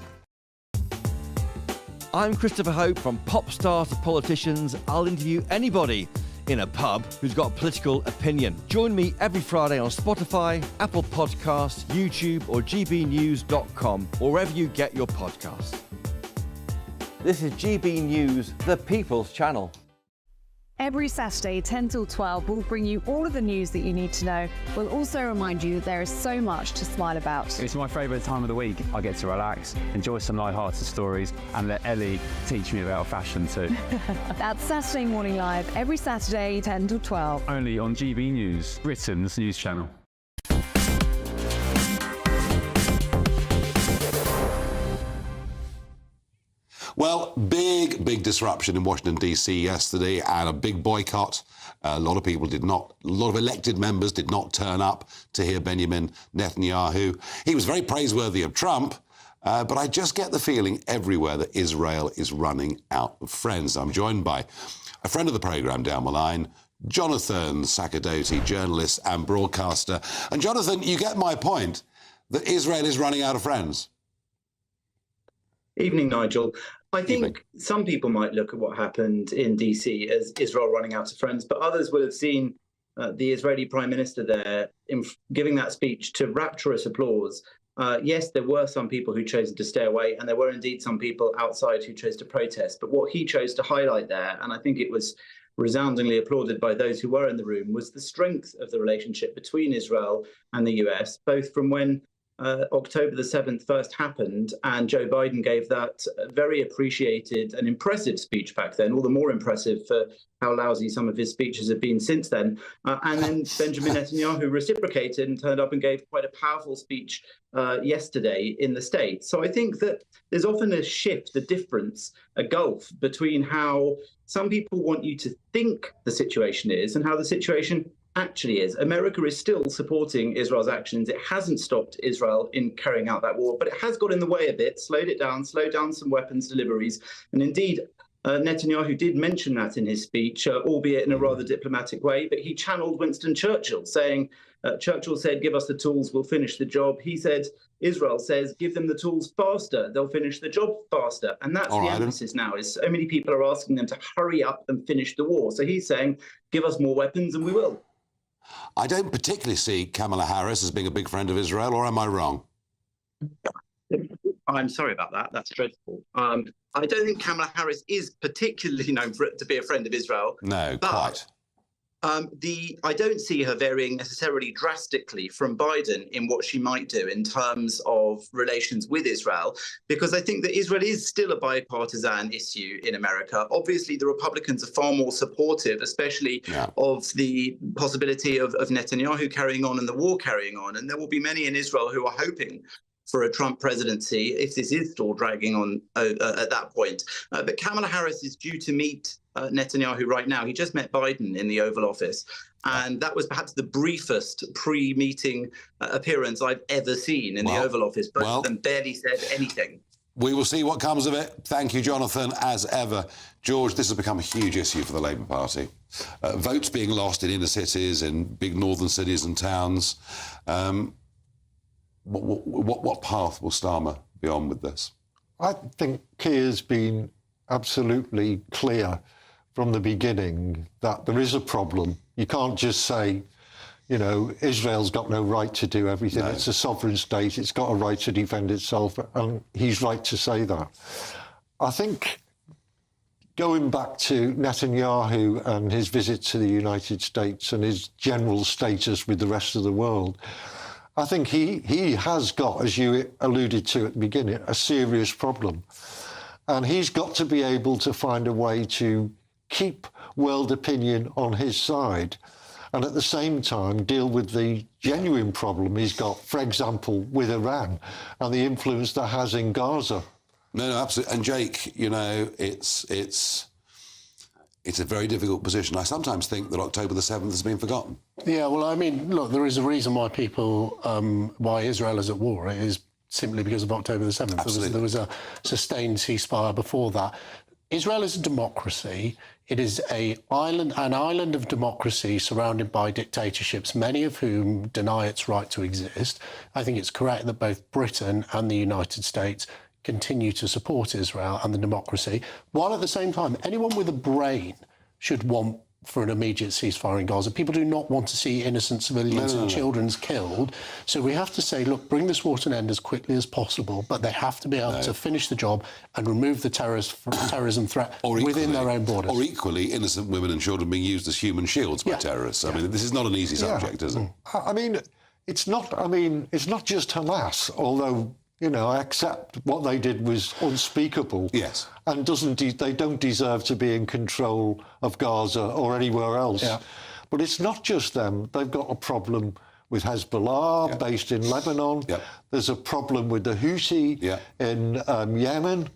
I'm Christopher Hope. From pop stars to politicians, I'll interview anybody in a pub who's got a political opinion. Join me every Friday on Spotify, Apple Podcasts, YouTube or gbnews.com, or wherever you get your podcasts. This is GB News, the People's Channel. Every Saturday, 10 till 12, we'll bring you all of the news that you need to know. We'll also remind you that there is so much to smile about. It's my favourite time of the week. I get to relax, enjoy some light-hearted stories, and let Ellie teach me about fashion too. That's Saturday Morning Live, every Saturday, 10 till 12. Only on GB News, Britain's news channel. Well, big disruption in Washington, D.C. yesterday, and a big boycott. A lot of elected members did not turn up to hear Benjamin Netanyahu. He was very praiseworthy of Trump, but I just get the feeling everywhere that Israel is running out of friends. I'm joined by a friend of the programme down the line, Jonathan Sacerdoti, journalist and broadcaster. And Jonathan, you get my point, that Israel is running out of friends. Evening, Nigel. I think some people might look at what happened in DC as Israel running out of friends, but others will have seen the Israeli Prime Minister there giving that speech to rapturous applause. Yes, there were some people who chose to stay away, and there were indeed some people outside who chose to protest. But what he chose to highlight there, and I think it was resoundingly applauded by those who were in the room, was the strength of the relationship between Israel and the US, both from when October the 7th first happened, and Joe Biden gave that very appreciated and impressive speech back then, all the more impressive for how lousy some of his speeches have been since then. And then Benjamin Netanyahu reciprocated and turned up and gave quite a powerful speech yesterday in the States. So I think that there's often a shift, a difference, a gulf between how some people want you to think the situation is and how the situation actually is. America is still supporting Israel's actions. It hasn't stopped Israel in carrying out that war, but it has got in the way a bit, slowed down some weapons deliveries. And indeed, Netanyahu did mention that in his speech, albeit in a rather diplomatic way, but he channeled Winston Churchill, saying, Churchill said, give us the tools, we'll finish the job. He said, Israel says, give them the tools faster, they'll finish the job faster. And that's the emphasis now, is so many people are asking them to hurry up and finish the war. So he's saying, give us more weapons and we will. I don't particularly see Kamala Harris as being a big friend of Israel, or am I wrong? I'm sorry about that. That's dreadful. I don't think Kamala Harris is particularly known to be a friend of Israel. No, quite. I don't see her varying necessarily drastically from Biden in what she might do in terms of relations with Israel, because I think that Israel is still a bipartisan issue in America. Obviously, the Republicans are far more supportive, especially of the possibility of Netanyahu carrying on and the war carrying on. And there will be many in Israel who are hoping for a Trump presidency if this is still dragging on at that point. But Kamala Harris is due to meet Netanyahu right now. He just met Biden in the Oval Office, and that was perhaps the briefest pre-meeting appearance I've ever seen in the Oval Office. Both of them barely said anything. We will see what comes of it. Thank you, Jonathan, as ever. George, this has become a huge issue for the Labour Party. Votes being lost in inner cities, in big northern cities and towns. What path will Starmer be on with this? I think Keir's been absolutely clear from the beginning that there is a problem. You can't just say, you know, Israel's got no right to do everything. No. It's a sovereign state. It's got a right to defend itself, and he's right to say that. I think going back to Netanyahu and his visit to the United States and his general status with the rest of the world, I think he has got, as you alluded to at the beginning, a serious problem. And he's got to be able to find a way to keep world opinion on his side and at the same time deal with the genuine problem he's got, for example, with Iran and the influence that has in Gaza. No, absolutely. And Jake, you know, it's it's a very difficult position. I sometimes think that October the 7th has been forgotten. Yeah, well, I mean, look, there is a reason why why Israel is at war. It is simply because of October the 7th. Absolutely. There was a sustained ceasefire before that. Israel is a democracy. It is an island of democracy surrounded by dictatorships, many of whom deny its right to exist. I think it's correct that both Britain and the United States continue to support Israel and the democracy, while at the same time, anyone with a brain should want for an immediate ceasefire in Gaza. People do not want to see innocent civilians and children killed. So we have to say, look, bring this war to an end as quickly as possible, but they have to be able to finish the job and remove the terrorism threat within their own borders. Or equally, innocent women and children being used as human shields by terrorists. I mean, this is not an easy subject, is it? I mean, it's not just Hamas, although, you know, I accept what they did was unspeakable. Yes. And they don't deserve to be in control of Gaza or anywhere else. Yeah. But it's not just them. They've got a problem with Hezbollah, based in Lebanon. Yeah. There's a problem with the Houthi in Yemen.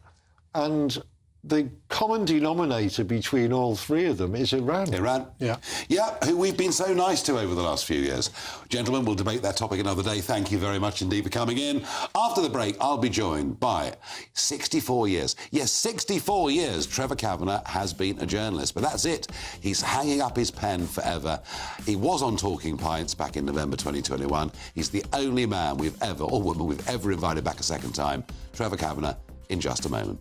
And the common denominator between all three of them is Iran. Iran. Yeah. Yeah, who we've been so nice to over the last few years. Gentlemen, we'll debate that topic another day. Thank you very much indeed for coming in. After the break, I'll be joined by 64 years. Yes, 64 years Trevor Kavanagh has been a journalist, but that's it. He's hanging up his pen forever. He was on Talking Pints back in November 2021. He's the only man or woman we've ever invited back a second time. Trevor Kavanagh in just a moment.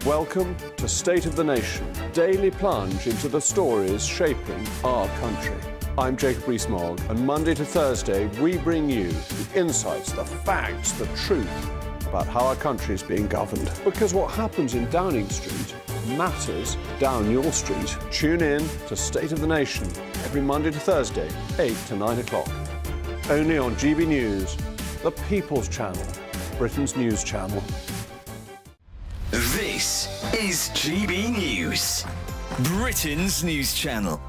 Welcome to State of the Nation, daily plunge into the stories shaping our country. I'm Jacob Rees-Mogg, and Monday to Thursday we bring you the insights, the facts, the truth about how our country is being governed. Because what happens in Downing Street matters down your street. Tune in to State of the Nation every Monday to Thursday, 8 to 9 o'clock. Only on GB News, the People's Channel, Britain's news channel. This is GB News, Britain's news channel.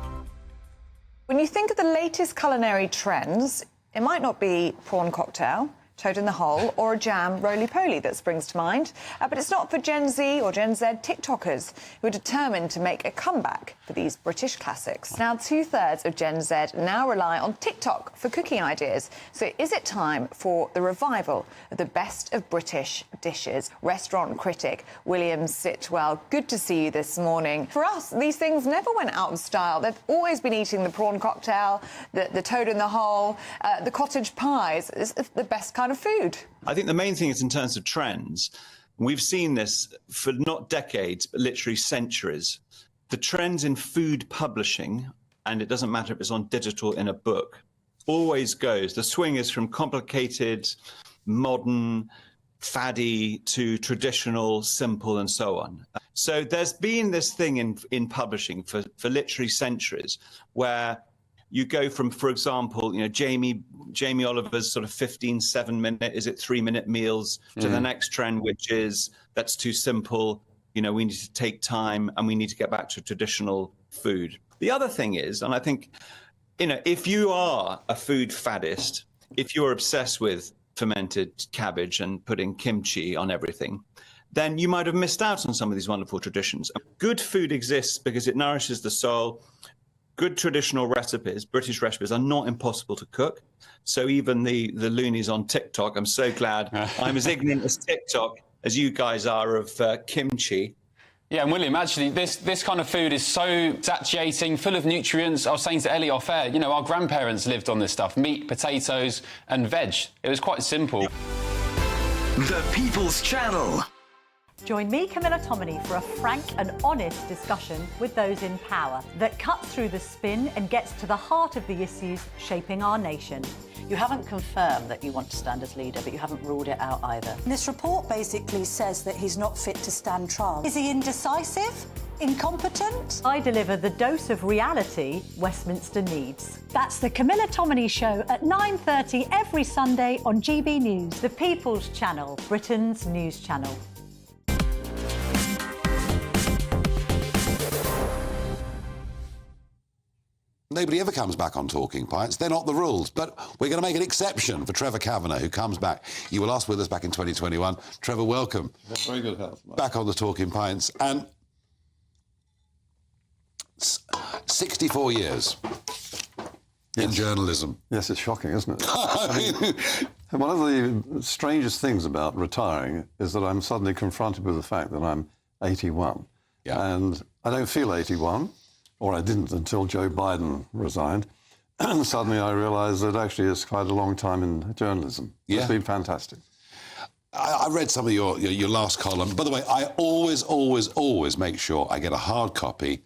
When you think of the latest culinary trends, it might not be prawn cocktail, toad in the hole, or a jam roly-poly that springs to mind. But it's not for Gen Z or Gen Z TikTokers who are determined to make a comeback for these British classics. Now, 2/3 of Gen Z now rely on TikTok for cooking ideas. So is it time for the revival of the best of British dishes? Restaurant critic William Sitwell, good to see you this morning. For us, these things never went out of style. They've always been eating the prawn cocktail, the toad in the hole, the cottage pies. It's the best kind of food. I think the main thing is in terms of trends. We've seen this for not decades, but literally centuries. The trends in food publishing, and it doesn't matter if it's on digital in a book, always goes. The swing is from complicated, modern, faddy to traditional, simple, and so on. So there's been this thing in publishing for literally centuries where you go from, for example, you know, Jamie Oliver's sort of 15 7-minute, is it 3-minute meals, to the next trend, which is that's too simple. You know, we need to take time and we need to get back to traditional food. The other thing is, and I think, you know, if you are a food faddist, if you're obsessed with fermented cabbage and putting kimchi on everything, then you might have missed out on some of these wonderful traditions. Good food exists because it nourishes the soul. Good traditional recipes, British recipes, are not impossible to cook. So even the loonies on TikTok, I'm so glad I'm as ignorant as TikTok as you guys are of kimchi. Yeah, and William, actually, this kind of food is so satiating, full of nutrients. I was saying to Ellie off air, you know, our grandparents lived on this stuff, meat, potatoes and veg. It was quite simple. The People's Channel. Join me, Camilla Tominey, for a frank and honest discussion with those in power that cuts through the spin and gets to the heart of the issues shaping our nation. You haven't confirmed that you want to stand as leader, but you haven't ruled it out either. This report basically says that he's not fit to stand trial. Is he indecisive? Incompetent? I deliver the dose of reality Westminster needs. That's the Camilla Tominey Show at 9:30 every Sunday on GB News, the People's Channel, Britain's news channel. nobody ever comes back on Talking Pints. They're not the rules. But we're going to make an exception for Trevor Kavanagh, who comes back. You were last with us back in 2021. Trevor, welcome. Very good health. Back on the Talking Pints. And 64 years in journalism. Yes, it's shocking, isn't it? I mean, one of the strangest things about retiring is that I'm suddenly confronted with the fact that I'm 81. Yeah. And I don't feel 81, or I didn't until Joe Biden resigned. And suddenly I realised that actually it's quite a long time in journalism. Yeah. It's been fantastic. I read some of your last column. By the way, I always make sure I get a hard copy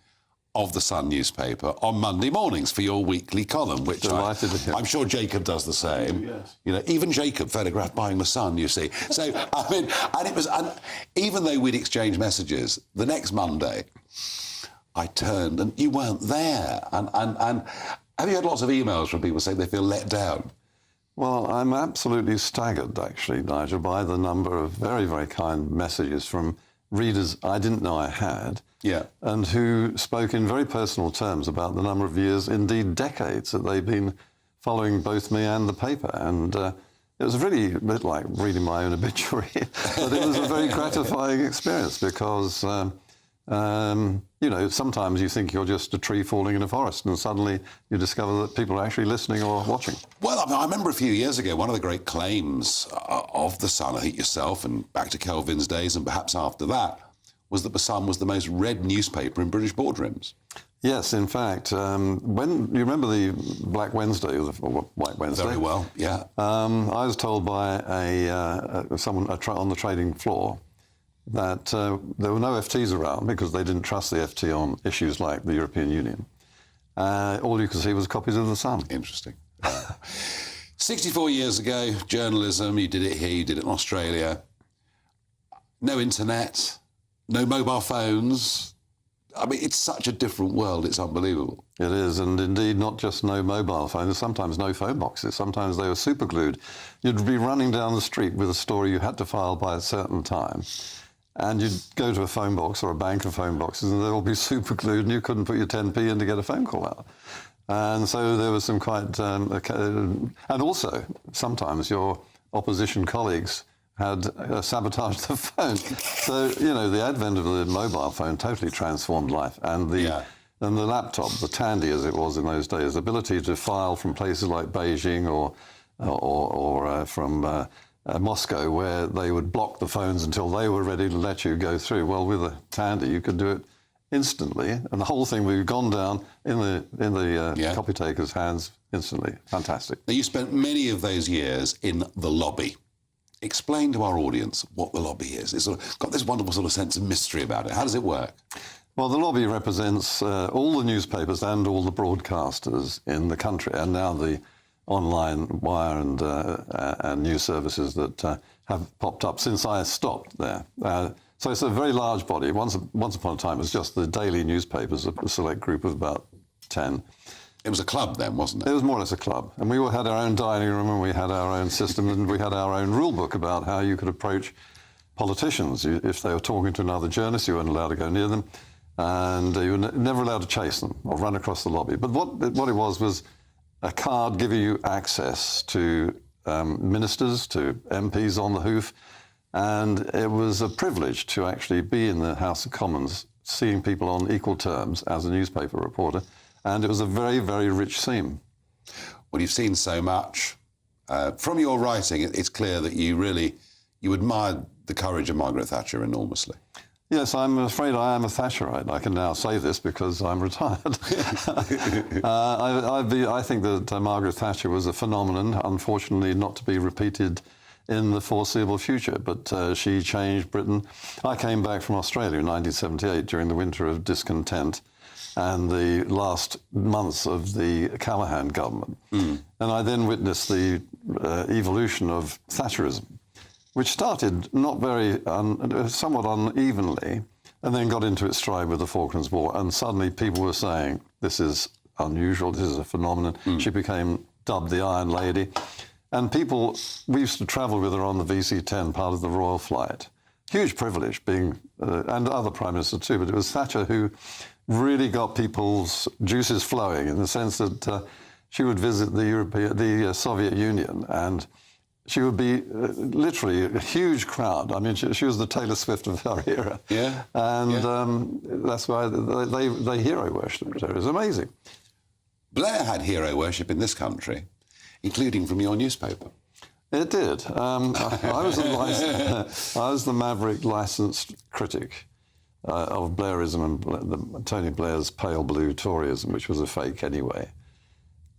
of the Sun newspaper on Monday mornings for your weekly column, which I'm sure Jacob does the same. Yes. You know, even Jacob photographed buying the Sun, you see. So, I mean, and even though we'd exchanged messages, the next Monday I turned and you weren't there. And have you had lots of emails from people saying they feel let down? Well, I'm absolutely staggered, actually, Nigel, by the number of very, very kind messages from readers I didn't know I had. Yeah. And who spoke in very personal terms about the number of years, indeed decades, that they've been following both me and the paper. And it was really a bit like reading my own obituary, but it was a very gratifying experience because, you know, sometimes you think you're just a tree falling in a forest and suddenly you discover that people are actually listening or watching. Well, I remember a few years ago, one of the great claims of The Sun, I think yourself and back to Kelvin's days and perhaps after that, was that The Sun was the most read newspaper in British boardrooms. Yes, in fact, when you remember the Black Wednesday, or the White Wednesday? Very well, yeah. I was told by someone on the trading floor that there were no FTs around because they didn't trust the FT on issues like the European Union. All you could see was copies of The Sun. Interesting. 64 years ago, journalism, you did it here, you did it in Australia. No internet. No mobile phones. I mean, it's such a different world, it's unbelievable. It is, and indeed not just no mobile phones, sometimes no phone boxes. Sometimes they were super glued. You'd be running down the street with a story you had to file by a certain time, and you'd go to a phone box or a bank of phone boxes and they'd all be super glued and you couldn't put your 10p in to get a phone call out. And so there was some quite... and also, sometimes your opposition colleagues had sabotaged the phone. So, you know, the advent of the mobile phone totally transformed life. And the laptop, the Tandy as it was in those days, the ability to file from places like Beijing or from Moscow, where they would block the phones until they were ready to let you go through. Well, with a Tandy, you could do it instantly. And the whole thing would have gone down in the copy taker's hands instantly. Fantastic. Now, you spent many of those years in the lobby. Explain to our audience what the lobby is. It's sort of got this wonderful sort of sense of mystery about it. How does it work? Well, the lobby represents all the newspapers and all the broadcasters in the country, and now the online wire and news services that have popped up since I stopped there. So it's a very large body. Once upon a time, it was just the daily newspapers, a select group of about 10. It was a club then, wasn't it? It was more or less a club. And we all had our own dining room and we had our own system and we had our own rule book about how you could approach politicians. If they were talking to another journalist, you weren't allowed to go near them and you were never allowed to chase them or run across the lobby. But what it was a card giving you access to ministers, to MPs on the hoof, and it was a privilege to actually be in the House of Commons, seeing people on equal terms as a newspaper reporter. And it was a very, very rich scene. Well, you've seen so much. From your writing, it's clear that you admired the courage of Margaret Thatcher enormously. Yes, I'm afraid I am a Thatcherite. I can now say this because I'm retired. I think that Margaret Thatcher was a phenomenon, unfortunately not to be repeated in the foreseeable future, but she changed Britain. I came back from Australia in 1978 during the winter of discontent and the last months of the Callaghan government. And I then witnessed the evolution of Thatcherism, which started not very, somewhat unevenly, and then got into its stride with the Falklands War. And suddenly people were saying, this is unusual, this is a phenomenon. She became dubbed the Iron Lady. And people, we used to travel with her on the VC-10, part of the Royal Flight. Huge privilege being, and other Prime Ministers too, but it was Thatcher who really got people's juices flowing in the sense that she would visit the Soviet Union, and she would be literally a huge crowd. I mean, she was the Taylor Swift of her era. Yeah. And that's why they hero worshipped her. It was amazing. Blair had hero worship in this country, including from your newspaper. It did. I was the maverick licensed critic of Blairism and Tony Blair's pale blue Toryism, which was a fake anyway.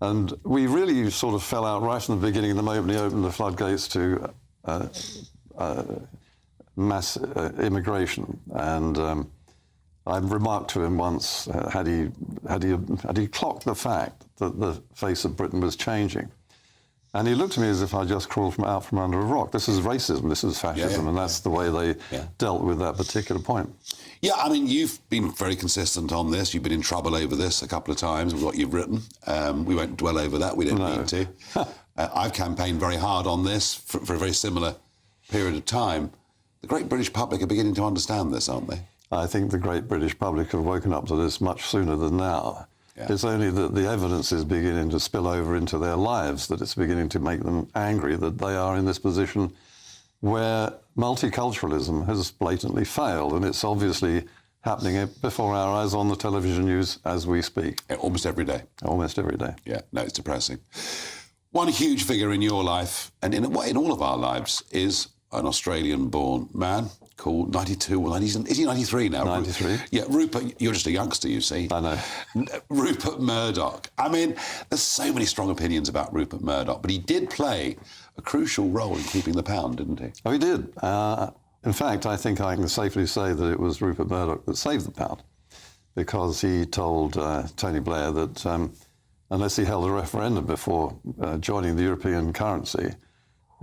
And we really sort of fell out right from the beginning, the moment he opened the floodgates to mass immigration. And I remarked to him once, had he clocked the fact that the face of Britain was changing? And he looked at me as if I just crawled out from under a rock. This is racism, this is fascism, and that's the way they dealt with that particular point. Yeah, I mean, you've been very consistent on this. You've been in trouble over this a couple of times with what you've written. We won't dwell over that. We don't need to. I've campaigned very hard on this for a very similar period of time. The great British public are beginning to understand this, aren't they? I think the great British public have woken up to this much sooner than now. Yeah. It's only that the evidence is beginning to spill over into their lives, that it's beginning to make them angry that they are in this position where multiculturalism has blatantly failed, and it's obviously happening before our eyes on the television news as we speak. Yeah, almost every day. Almost every day. Yeah, no, it's depressing. One huge figure in your life, and in a way in all of our lives, is an Australian-born man called 92, well, is he 93 now? 93. Yeah, Rupert, you're just a youngster, you see. I know. Rupert Murdoch. I mean, there's so many strong opinions about Rupert Murdoch, but he did play a crucial role in keeping the pound, didn't he? Oh, he did. In fact, I think I can safely say that it was Rupert Murdoch that saved the pound, because he told Tony Blair that unless he held a referendum before joining the European currency,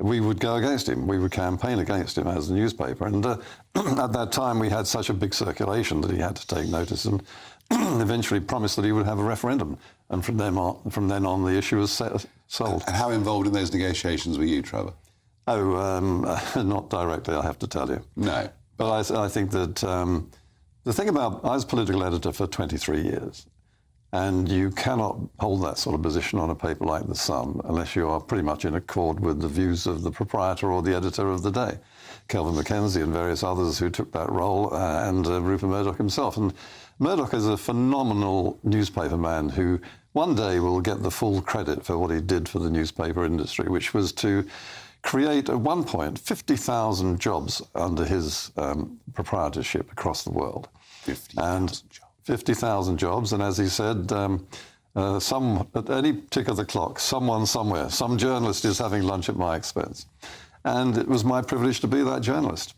we would go against him. We would campaign against him as a newspaper. And at that time, we had such a big circulation that he had to take notice and eventually promised that he would have a referendum. And from then on, the issue was sold. And how involved in those negotiations were you, Trevor? Oh, not directly, I have to tell you. No. But I think that the thing about, I was political editor for 23 years. And you cannot hold that sort of position on a paper like The Sun unless you are pretty much in accord with the views of the proprietor or the editor of the day. Kelvin Mackenzie and various others who took that role, and Rupert Murdoch himself. And Murdoch is a phenomenal newspaper man who one day will get the full credit for what he did for the newspaper industry, which was to create, at one point, 50,000 jobs under his proprietorship across the world. 50,000 jobs. 50,000 jobs, and as he said, at any tick of the clock, someone somewhere, some journalist is having lunch at my expense. And it was my privilege to be that journalist.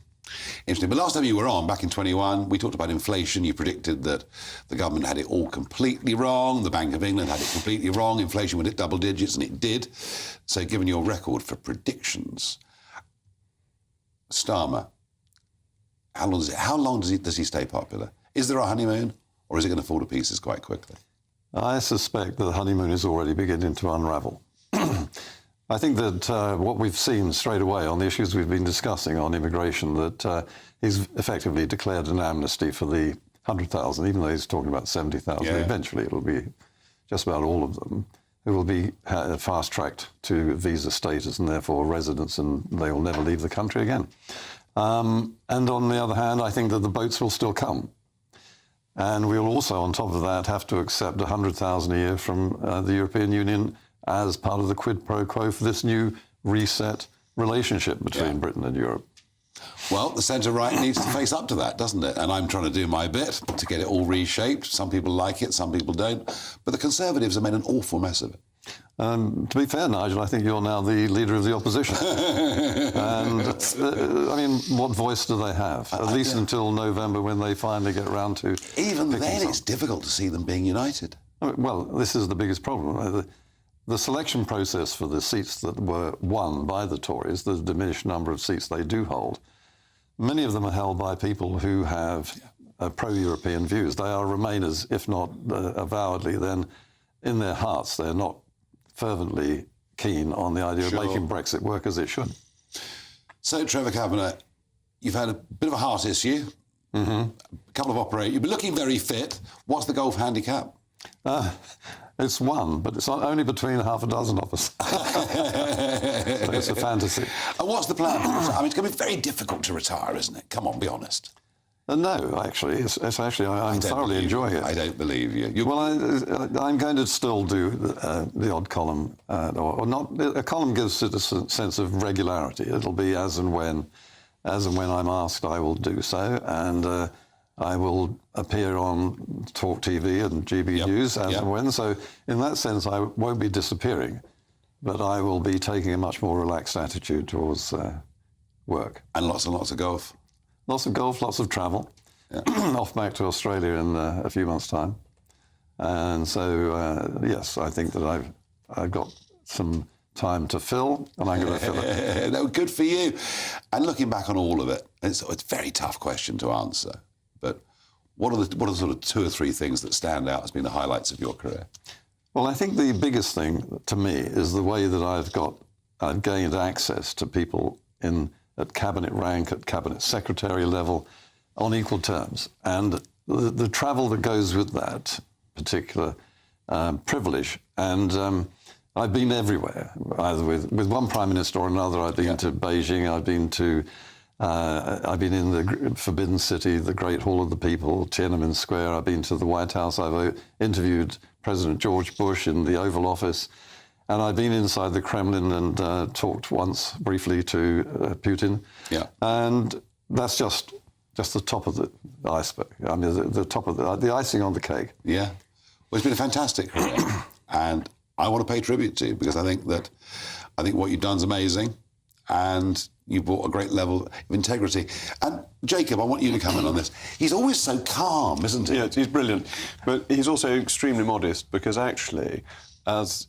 Interesting. But last time you were on, back in 21, we talked about inflation. You predicted that the government had it all completely wrong. The Bank of England had it completely wrong. Inflation would hit double digits, and it did. So given your record for predictions, Starmer, how long does he stay popular? Is there a honeymoon? Or is it going to fall to pieces quite quickly? I suspect that the honeymoon is already beginning to unravel. I think that what we've seen straight away on the issues we've been discussing on immigration, that he's effectively declared an amnesty for the 100,000, even though he's talking about 70,000. Yeah. Eventually it will be just about all of them who will be fast-tracked to visa status and therefore residence, and they will never leave the country again. And on the other hand, I think that the boats will still come. And we'll also, on top of that, have to accept 100,000 a year from the European Union as part of the quid pro quo for this new reset relationship between Britain and Europe. Well, the centre-right needs to face up to that, doesn't it? And I'm trying to do my bit to get it all reshaped. Some people like it, some people don't. But the Conservatives have made an awful mess of it. To be fair, Nigel, I think you're now the leader of the opposition. And, I mean, what voice do they have? At least until November, when they finally get round to... Even then, it's difficult to see them being united. Well, this is the biggest problem. The selection process for the seats that were won by the Tories, the diminished number of seats they do hold, many of them are held by people who have pro-European views. They are Remainers, if not avowedly, then in their hearts they're not fervently keen on the idea of making Brexit work as it should. So, Trevor Kavanagh, you've had a bit of a heart issue. A couple of operators. You've been looking very fit. What's the golf handicap? It's 1, but it's only between half a dozen of us. So it's a fantasy. And what's the plan? I mean, it's going to be very difficult to retire, isn't it? Come on, be honest. No, actually, it's actually I'm thoroughly enjoying it. I don't believe you. Well, I'm going to still do the odd column, or not. A column gives it a sense of regularity. It'll be as and when I'm asked, I will do so, and I will appear on Talk TV and GB News as and when. So in that sense, I won't be disappearing, but I will be taking a much more relaxed attitude towards work. And lots of golf. Lots of golf, lots of travel. Off back to Australia in a few months' time. And so, yes, I think that I've got some time to fill, and I'm going to fill it. No, good for you. And looking back on all of it, it's a very tough question to answer. But what are the sort of 2 or 3 things that stand out as being the highlights of your career? Well, I think the biggest thing to me is the way that I've gained access to people at cabinet rank, at cabinet secretary level, on equal terms. And the travel that goes with that particular privilege. And I've been everywhere, either with one prime minister or another. I've been to Beijing, I've been in the Forbidden City, the Great Hall of the People, Tiananmen Square. I've been to the White House. I've interviewed President George Bush in the Oval Office. And I've been inside the Kremlin and talked once briefly to Putin. Yeah. And that's just the top of the iceberg. I mean, the top of the icing on the cake. Yeah. Well, it's been a fantastic career. And I want to pay tribute to you because I think what you've done is amazing. And you brought a great level of integrity. And Jacob, I want you to come in on this. He's always so calm, isn't he? Yeah, he's brilliant. But he's also extremely modest because actually,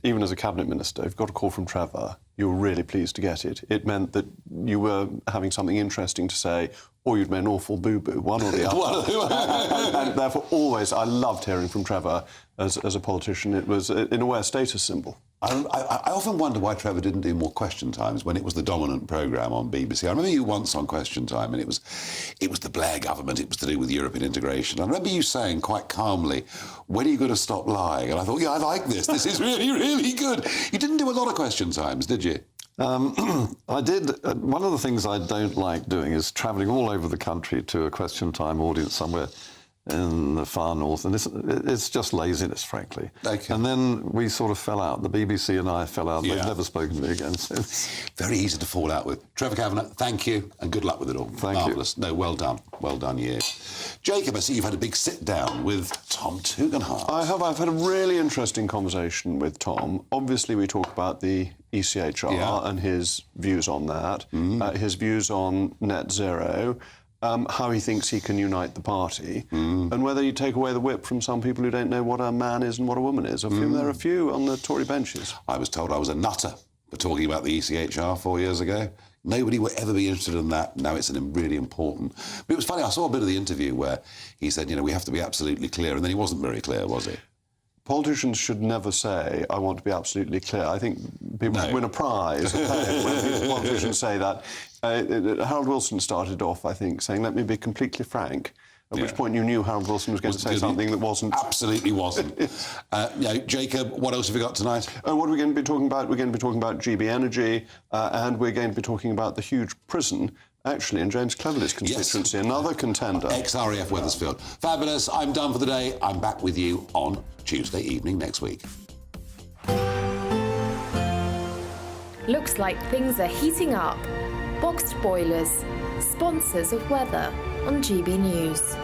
even as a cabinet minister, if you've got a call from Trevor, you're really pleased to get it. It meant that you were having something interesting to say, or you'd made an awful boo-boo, one or the other. and therefore, always, I loved hearing from Trevor as a politician. It was, in a way, a status symbol. I often wonder why Trevor didn't do more Question Times when it was the dominant programme on BBC. I remember you once on Question Time, and it was the Blair government. It was to do with European integration. I remember you saying quite calmly, "When are you going to stop lying?" And I thought, yeah, I like this. This is really, really good. You didn't do a lot of Question Times, did you? I did. One of the things I don't like doing is travelling all over the country to a Question Time audience somewhere in the far north, and it's just laziness, frankly. Okay. And then we sort of fell out. The BBC and I fell out. Yeah. They've never spoken to me again since. Very easy to fall out with. Trevor Kavanagh, thank you, and good luck with it all. Marvellous. No, well done. Well done, you. Jacob, I see you've had a big sit-down with Tom Tugendhat. I have. I've had a really interesting conversation with Tom. Obviously, we talk about the ECHR and his views on that, his views on net zero, how he thinks he can unite the party, and whether you take away the whip from some people who don't know what a man is and what a woman is, of whom there are a few on the Tory benches. I was told I was a nutter for talking about the ECHR 4 years ago. Nobody would ever be interested in that. Now it's really important. But it was funny, I saw a bit of the interview where he said, we have to be absolutely clear, and then he wasn't very clear, was he? Politicians should never say, I want to be absolutely clear. I think people win a prize when politicians say that. Harold Wilson started off, I think, saying, let me be completely frank, at which point you knew Harold Wilson was going to say something that wasn't. Absolutely wasn't. Jacob, what else have we got tonight? What are we going to be talking about? We're going to be talking about GB Energy, and we're going to be talking about the huge prison, actually, in James Cleverly's constituency, another contender. Ex-RAF Wethersfield. Fabulous. I'm done for the day. I'm back with you on Tuesday evening next week. Looks like things are heating up. Boxed boilers, sponsors of weather on GB News.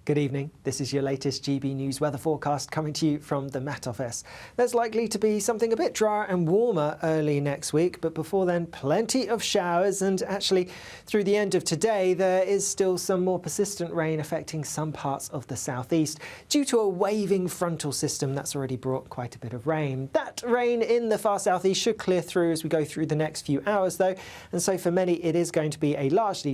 Good evening. This is your latest GB News weather forecast coming to you from the Met Office. There's likely to be something a bit drier and warmer early next week, but before then, plenty of showers. And actually, through the end of today, there is still some more persistent rain affecting some parts of the southeast due to a waving frontal system that's already brought quite a bit of rain. That rain in the far southeast should clear through as we go through the next few hours, though. And so for many, it is going to be a largely